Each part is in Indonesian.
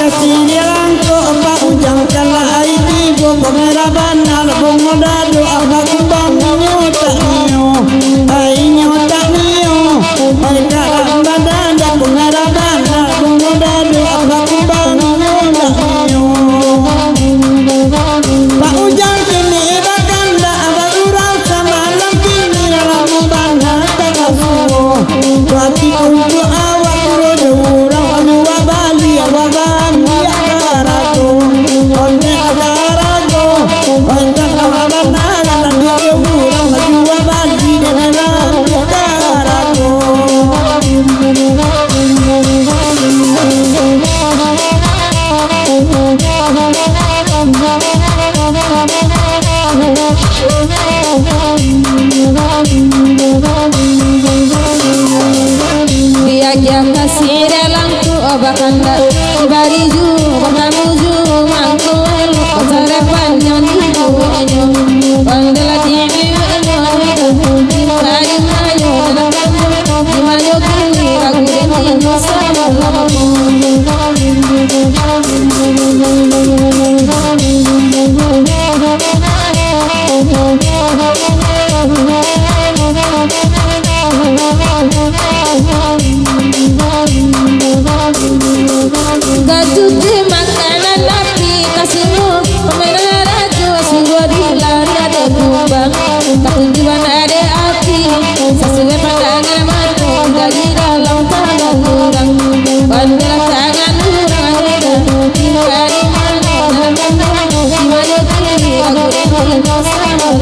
kasih dia langko apa ujang kala ini bo pengeraban al bongoda doa bakubang nyota nyo ai nyota nyo ai karam badan dan pengeraban al bongoda doa bakubang nyota nyo Pak ujang kini bakanda abang urang sama lam kini dalam bana takasuo wati untuk awak rodo urang dua bali awaban ya karago onde karago onde kawabana lan dia urang dua bali dalam karago Diajak kasih dalam tu obakanda Ibariju bakamuju mangku elu Pasarepan nyanyi kuwenyo Pandela tibi wenyo Kari mayo Dimanyo kini ragu denti sama lamaku Gajuti makanan nabi kasihmu Pemenang raju sungguh dilari ada kubang Takut di mana ada api Sesuai pandangan mata Dari dalam tangan orang Pandang tangan orang ada Dari mana Di mana kiri aku dengan sama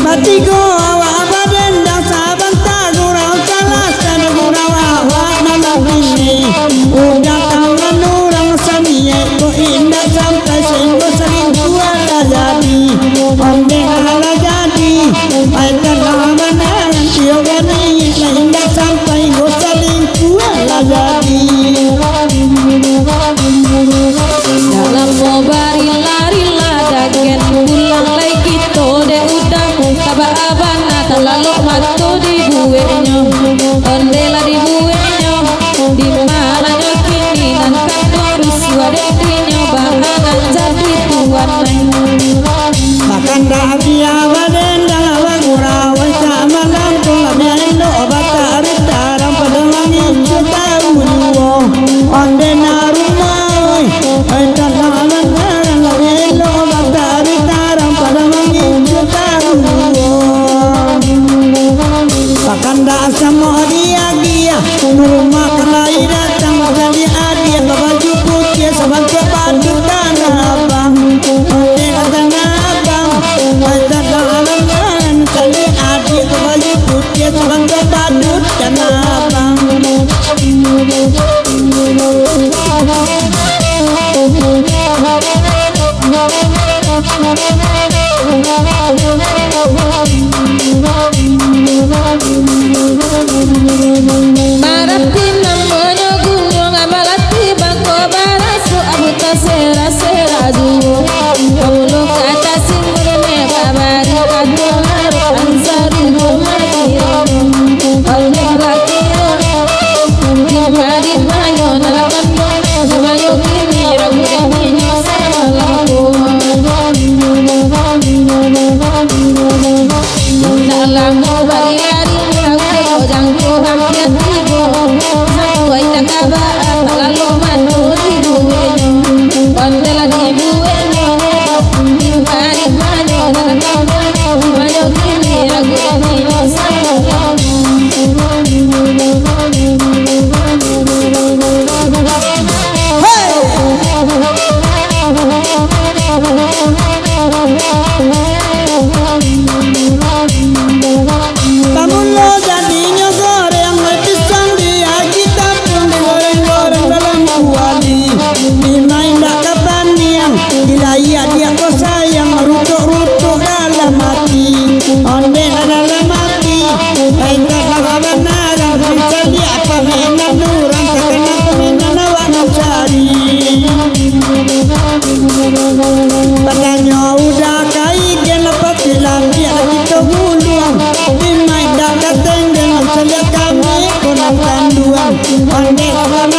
mati go awak abadan dah saban tak gurau salas dan gurau awak nama ini udah tangan orang samiye ko indah sampai sehingga sering kuat jadi onde ala jadi aikan lama nalan tiogani indah sampai go sering kuat jadi dalam mobari lari-lari dagen pulang lagi to de udah taba abana terlalu matu di buenyo ondela di buenyo di mana kini nan kantor suara dinyo bahangan jadi tuan makan dah dia badan dalam gurau sama lampu biaino obat taram pada langit tahu nuo onde narumai enta lalan biaino obat taram pada langit tahu nuo makan dah sama dia rumah kelai datang jadi adia baju putih sebab kepadu tanah abang onde tanah abang enta lalan kali adia baju putih sebab kepadu tanah abang Marati namanya gunung amalati bangko barasu abu tasera seraju kamu kata simurne babari kadular ansari kumakiro oleh lakiro dimari mayo nalakan mayo kini ragu demi sama laku dalam bari lari ragu jangko hampir tibo sampai tak kabar lalu manu di buenyo ondela di buenyo di mari mayo nalakan mayo kini ragu demi sama laku Pamulo jadinya goreng pisang dia kita pun digoreng-goreng dalam kuali dimain dak kapan yang dilaya dia kau sayang rutuk-rutuk dalam hati onde dalam hati baiklah kawan nalar bisa dia apa menan durang kena menan awak mencari padanya udah kai gen apa bilang dia kita buluang dimain dak kateng dengan selia kami konang kanduan onde kawan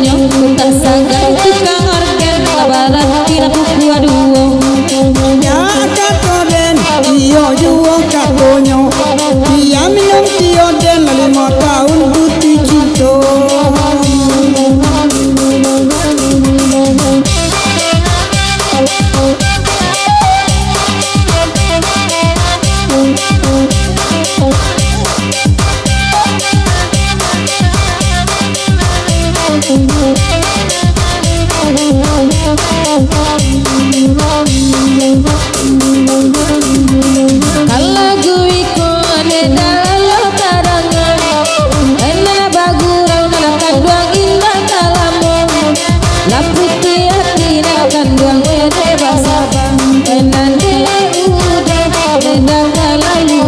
katonyo tak sagan tukang organ labaran kira kuku aduh Ya katoden iyo juo katonyo Dia minum tioden 5 tahun putih cinta kalau gue ikut dalam karangan enak bagurau nak kanduang indah kalamu laputi hati nak kanduang wede basabang enande udah enak kalalu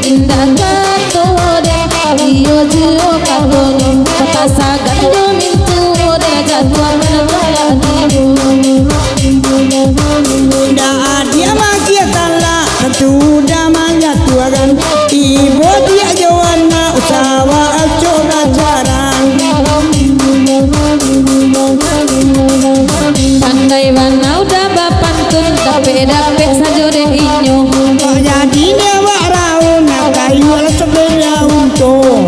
indah katode iyo juo katonyo kata sagan domintu dan jatuh menolak Da dia magia tala Ketuda manya tuagan Ibu dia jawana Usawa coba jarang pandai wana udah bapantun dape sajode inyo Kok jadi dewa raun Kayu ala sebela untung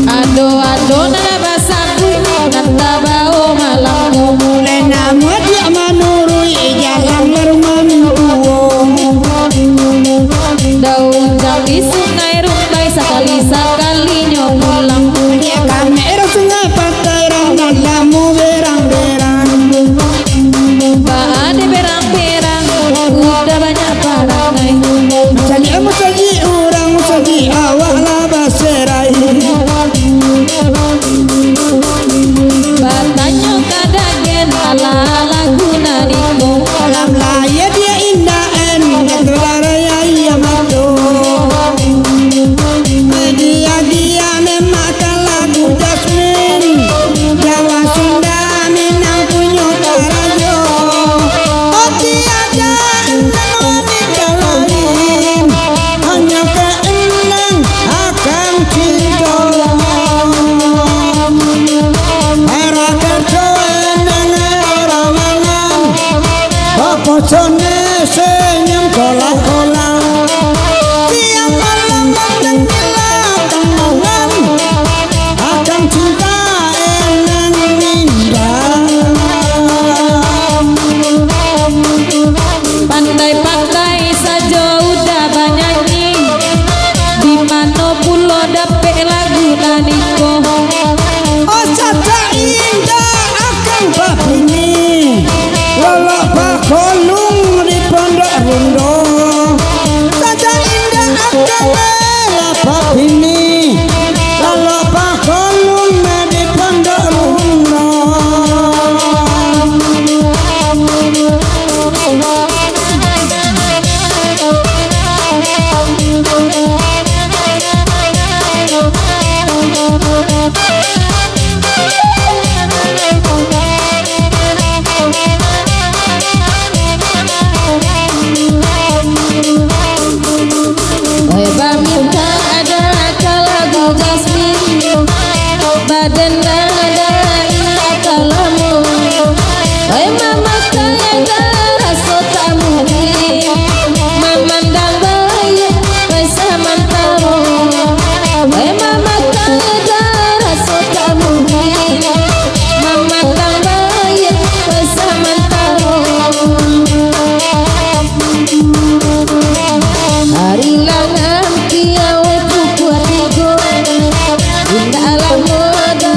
ado nana basaku nanta bau malammu Lena dia manurui Jalan bermamintuo daun jami sungai rumbai sekali nyopulang Ya kamera sungai pantai Rang lamu berang-berang baade berang-berang udah banyak parangai Musaji orang musaji awak lah baserai batanyo kadagen ala guna niko Alam laya dia indah Ketulara ya iya matu Dia memakan lagu Jasmine Jawa Sunda Minang punya tarajo Oh tiada wanita lain Hanya keenang akan cinta Era kerjaan dengan orang-orang Bapocone senyum kolang-kolang Tiap malam mendengar tangan Akan cinta enang indah pandai saja udah banyanyi di mana pulo dape lagu naniko Oh saja indah akan babini Walau bakolung di pondok rundo Saja indah akan babini Walau bakolung di pondok rundo minta ada lagu Jasmine badan ada indah kalamu mama kaya rasa tak mungkin memandang baik samantaro mama kaya rasa tak mungkin memandang baik samantaro hari langan kiau kuat ego indah alam muda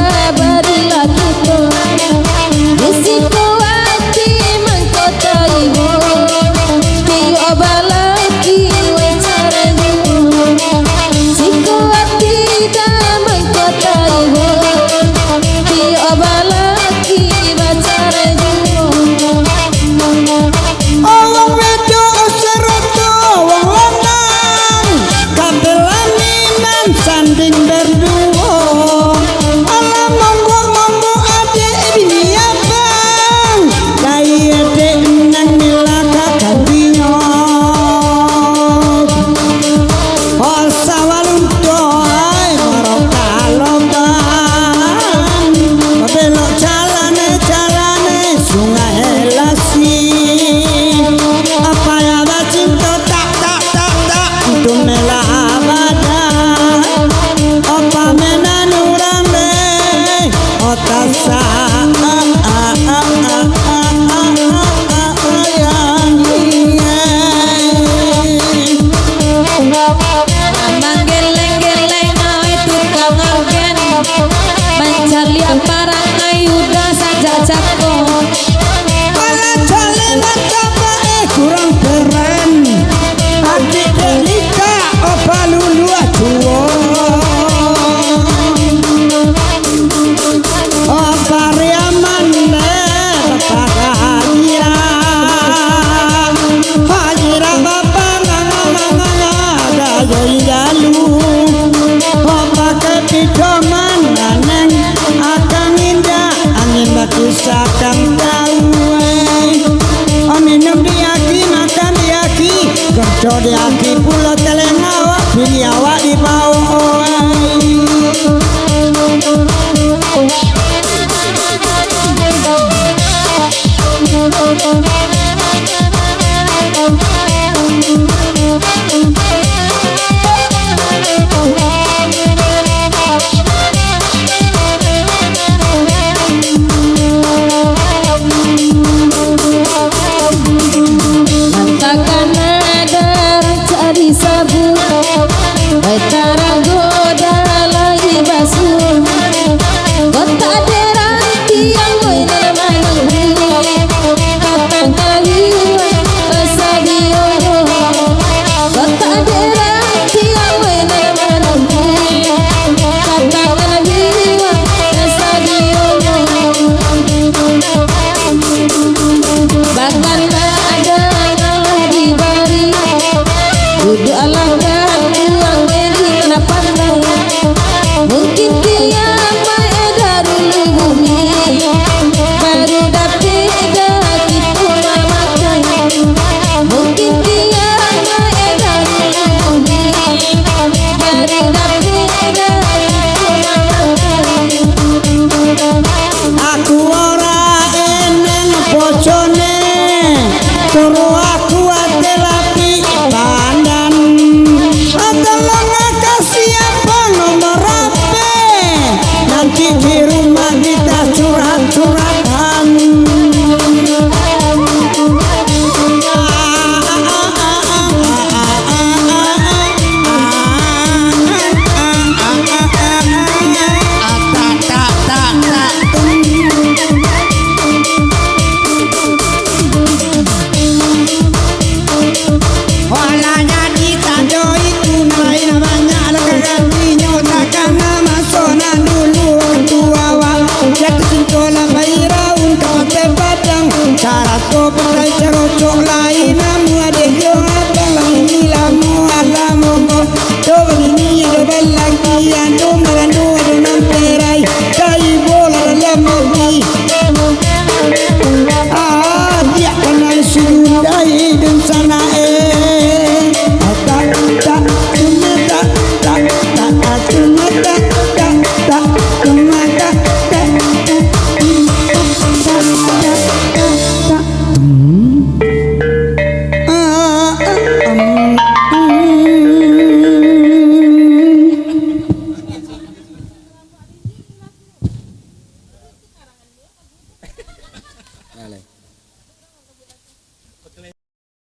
yang